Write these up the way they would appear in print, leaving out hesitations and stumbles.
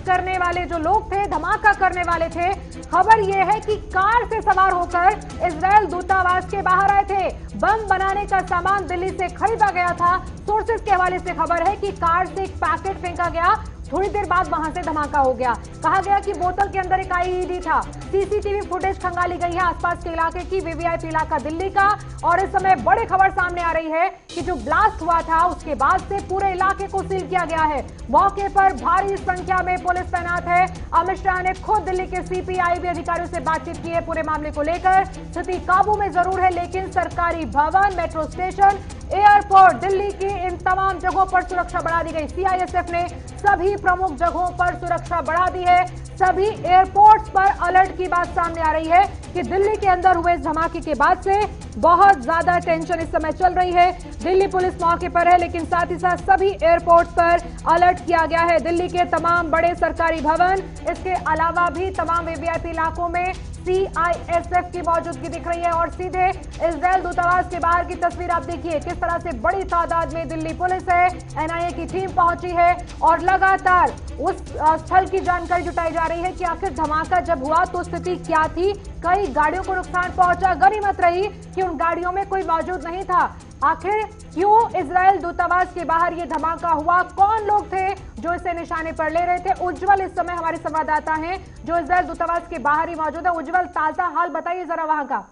करने वाले जो लोग थे, धमाका करने वाले थे, खबर यह है कि कार से सवार होकर इजरायल दूतावास के बाहर आए थे। बम बनाने का सामान दिल्ली से खरीदा गया था। सोर्सेज के हवाले से खबर है कि कार से एक पैकेट फेंका गया, थोड़ी देर बाद वहां से धमाका हो गया। कहा गया कि बोतल के अंदर एक आईईडी था। सीसीटीवी फुटेज खंगाली गई है आसपास के इलाके की, वीवीआईपी इलाका दिल्ली का। और इस समय बड़ी खबर सामने आ रही है कि जो ब्लास्ट हुआ था उसके बाद से पूरे इलाके को सील किया गया है। मौके पर भारी संख्या में पुलिस तैनात है। अमित शाह ने खुद दिल्ली के सीपीआईबी अधिकारियों से बातचीत की है पूरे मामले को लेकर। स्थिति काबू में जरूर है, लेकिन सरकारी भवन, मेट्रो स्टेशन, एयरपोर्ट, दिल्ली की इन तमाम जगहों पर सुरक्षा बढ़ा दी गई। सीआईएसएफ ने सभी प्रमुख जगहों पर सुरक्षा बढ़ा दी है। सभी एयरपोर्ट्स पर अलर्ट की बात सामने आ रही है कि दिल्ली के अंदर हुए धमाके के बाद से बहुत ज्यादा टेंशन इस समय चल रही है। दिल्ली पुलिस मौके पर है, लेकिन साथ ही साथ सभी एयरपोर्ट्स पर अलर्ट किया गया है। दिल्ली के तमाम बड़े सरकारी भवन, इसके अलावा भी तमाम वीवीआईपी इलाकों में सीआईएसएफ की मौजूदगी दिख रही है। और सीधे इजरायल दूतावास के बाहर की तस्वीर आप देखिए, किस तरह से बड़ी तादाद में दिल्ली पुलिस है, एनआईए की टीम पहुंची है और लगातार उस स्थल की जानकारी जुटाई जा रही है कि आखिर धमाका जब हुआ तो स्थिति क्या थी। कई गाड़ियों को नुकसान पहुंचा, गनीमत रही कि उन गाड़ियों में कोई मौजूद नहीं था। आखिर क्यों इजरायल दूतावास के बाहर ये धमाका हुआ, कौन लोग थे जो इसे निशाने पर ले रहे थे। उज्जवल इस समय हमारे संवाददाता हैं जो इजरायल दूतावास के बाहर ही मौजूद है। उज्जवल, ताजा हाल बताइए जरा वहां का।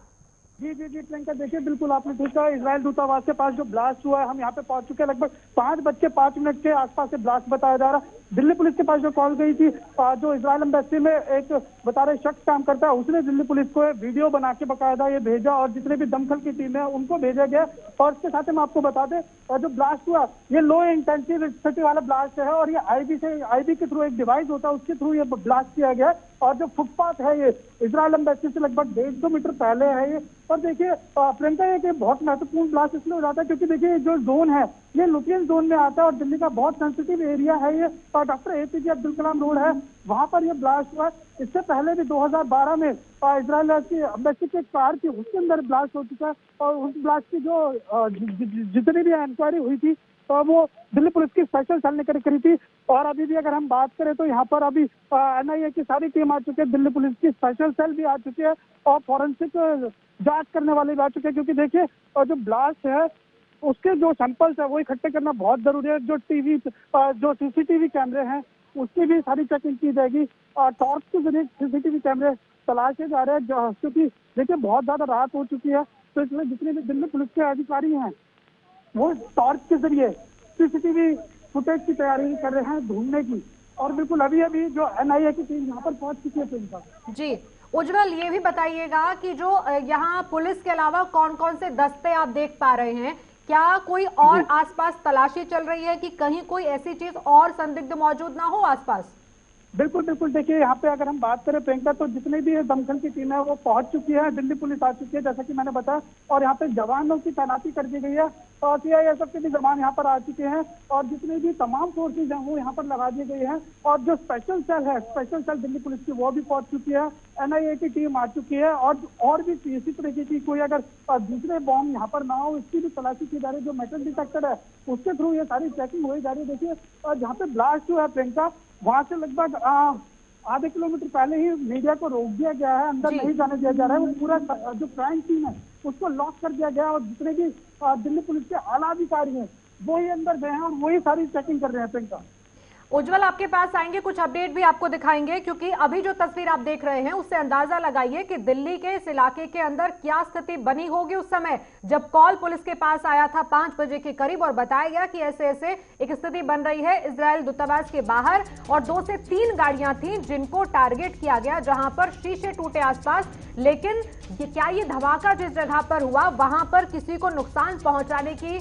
जी जी जी प्रियंका, देखिए बिल्कुल आपने ठीक कहा। इजरायल दूतावास के पास जो ब्लास्ट हुआ है, हम यहाँ पे पहुंच चुके हैं। लगभग 5:05 के आसपास से ब्लास्ट बताया जा रहा है। दिल्ली पुलिस के पास जो कॉल गई थी, जो इजरायल एम्बेसी में एक बता रहे शख्स काम करता है, उसने दिल्ली पुलिस को वीडियो बना के बकायदा ये भेजा और जितने भी दमकल की टीम है उनको भेजा गया। और इसके साथ हम आपको बता दें, जो ब्लास्ट हुआ ये लो इंटेंसिटी वाला ब्लास्ट है और ये आईबी के थ्रू एक डिवाइस होता है, उसके थ्रू ये ब्लास्ट किया गया। और जो फुटपाथ है ये इजरायल एम्बेसी से लगभग 150 मीटर पहले है ये। और देखिए प्रियंका, ये बहुत महत्वपूर्ण ब्लास्ट इसलिए हो जाता है क्योंकि देखिए जो जोन है ये लुटियन जोन में आता है और दिल्ली का बहुत सेंसिटिव एरिया है ये। और doctor APJ Abdul Kalam road है, वहां पर यह ब्लास्ट हुआ। इससे पहले भी 2012 में इजरायल की एम्बेसी की कार थी, उसके अंदर ब्लास्ट हो चुका है। और उस ब्लास्ट की जो जितनी भी इंक्वायरी हुई थी तो वो दिल्ली पुलिस की स्पेशल सेल ने करी थी। और अभी भी अगर हम बात करें तो यहाँ पर अभी एनआईए की सारी टीम आ चुकी है, दिल्ली पुलिस की स्पेशल सेल भी आ चुकी है और फॉरेंसिक जांच करने वाले भी आ चुके हैं। क्योंकि देखिए जो ब्लास्ट है उसके जो सैंपल्स है वो इकट्ठे करना बहुत जरूरी है। जो सीसीटीवी कैमरे हैं उसकी भी सारी चेकिंग की जाएगी। टॉर्च के जरिए सीसीटीवी कैमरे तलाशे जा रहे हैं, क्योंकि देखिए बहुत ज्यादा रात हो चुकी है, तो इसलिए जितने भी दिल्ली पुलिस के अधिकारी हैं वो टॉर्च के जरिए सीसीटीवी फुटेज की तैयारी कर रहे हैं ढूंढने की। और बिल्कुल अभी अभी जो एनआईए की टीम यहाँ पर पहुंच चुकी है। प्रियंका जी, उज्जवल ये भी बताइएगा कि जो यहाँ पुलिस के अलावा कौन कौन से दस्ते आप देख पा रहे हैं, क्या कोई और आसपास तलाशी चल रही है कि कहीं कोई ऐसी चीज और संदिग्ध मौजूद ना हो आसपास? बिल्कुल बिल्कुल, देखिए यहाँ पे अगर हम बात करें प्रियंका तो जितने भी दमकल की टीम है वो पहुंच चुकी है, दिल्ली पुलिस आ चुकी है जैसा कि मैंने बताया। और यहाँ पे जवानों की तैनाती कर दी गई है और सीआईएसएफ के भी जवान यहाँ पर आ चुके हैं और जितने भी तमाम फोर्सेज हैं वो यहाँ पर लगा दी गई है। और जो स्पेशल सेल है, स्पेशल सेल दिल्ली पुलिस की, वो भी पहुंच चुकी है। एनआईए की टीम आ चुकी है और भी इसी तरीके की कोई अगर दूसरे बॉम्ब यहाँ पर ना हो इसकी भी तलाशी की जा रही है। जो मेटल डिटेक्टर है उसके थ्रू ये सारी चेकिंग हो जा रही है। देखिए जहाँ पे ब्लास्ट हुआ है प्रियंका, वहां से लगभग आधे किलोमीटर पहले ही मीडिया को रोक दिया गया है, अंदर नहीं जाने दिया जा रहा है। वो पूरा जो क्राइम सीन है उसको लॉक कर दिया गया और जितने भी दिल्ली पुलिस के आला अधिकारी हैं वो ही अंदर गए हैं और वही सारी चेकिंग कर रहे हैं। प्रियंका, उज्जवल आपके पास आएंगे, कुछ अपडेट भी आपको दिखाएंगे, क्योंकि अभी जो तस्वीर आप देख रहे हैं उससे अंदाजा लगाइए कि दिल्ली के इस इलाके के अंदर क्या स्थिति बनी होगी उस समय जब कॉल पुलिस के पास आया था 5 बजे के करीब और बताया गया कि ऐसे ऐसे एक स्थिति बन रही है इजरायल दूतावास के बाहर और 2 से 3 गाड़ियां थी जिनको टारगेट किया गया, जहां पर शीशे टूटे आसपास। लेकिन क्या ये धमाका जिस जगह पर हुआ वहां पर किसी को नुकसान पहुंचाने की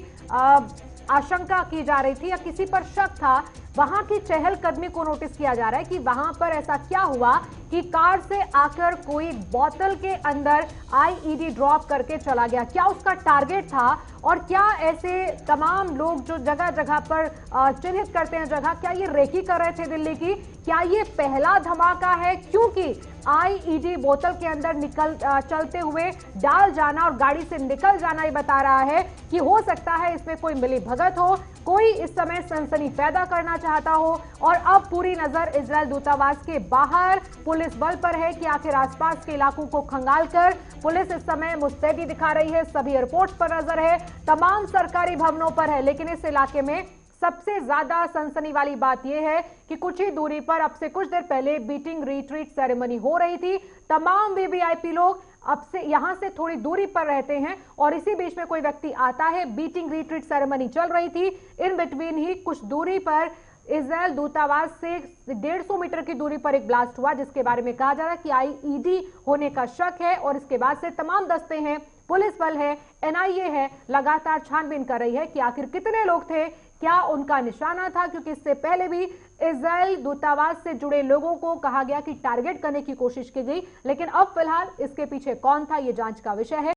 आशंका की जा रही थी या किसी पर शक था? वहां की चहलकदमी को नोटिस किया जा रहा है कि वहां पर ऐसा क्या हुआ कि कार से आकर कोई बोतल के अंदर आईईडी ड्रॉप करके चला गया। क्या उसका टारगेट था और क्या ऐसे तमाम लोग जो जगह जगह पर चिन्हित करते हैं जगह, क्या ये रेकी कर रहे थे दिल्ली की? क्या ये पहला धमाका है? क्योंकि आईईडी बोतल के अंदर चलते हुए डाल जाना और गाड़ी से निकल जाना ये बता रहा है कि हो सकता है इसमें कोई मिली भगत हो, कोई इस समय सनसनी पैदा करना चाहता हो। और अब पूरी नजर इजरायल दूतावास के बाहर पुलिस बल पर है कि आखिर आसपास के इलाकों को खंगालकर पुलिस इस समय मुस्तैदी दिखा रही है। सभी एयरपोर्ट्स पर नजर है, तमाम सरकारी भवनों पर है। लेकिन इस इलाके में सबसे ज्यादा सनसनी वाली बात यह है कि कुछ ही दूरी पर अब से कुछ देर पहले बीटिंग रिट्रीट सेरेमनी हो रही थी। तमाम वीवीआईपी लोग अब से यहां से थोड़ी दूरी पर रहते हैं और इसी बीच में कोई व्यक्ति आता है। बीटिंग रिट्रीट सेरेमनी चल रही थी, इन बिटवीन ही कुछ दूरी पर इजरायल दूतावास से 150 मीटर की दूरी पर एक ब्लास्ट हुआ, जिसके बारे में कहा जा रहा है कि आईईडी होने का शक है। और इसके बाद से तमाम दस्ते हैं, पुलिस बल है, एनआईए है, लगातार छानबीन कर रही है कि आखिर कितने लोग थे, क्या उनका निशाना था, क्योंकि इससे पहले भी इजरायल दूतावास से जुड़े लोगों को कहा गया कि टारगेट करने की कोशिश की गई। लेकिन अब फिलहाल इसके पीछे कौन था, यह जांच का विषय है।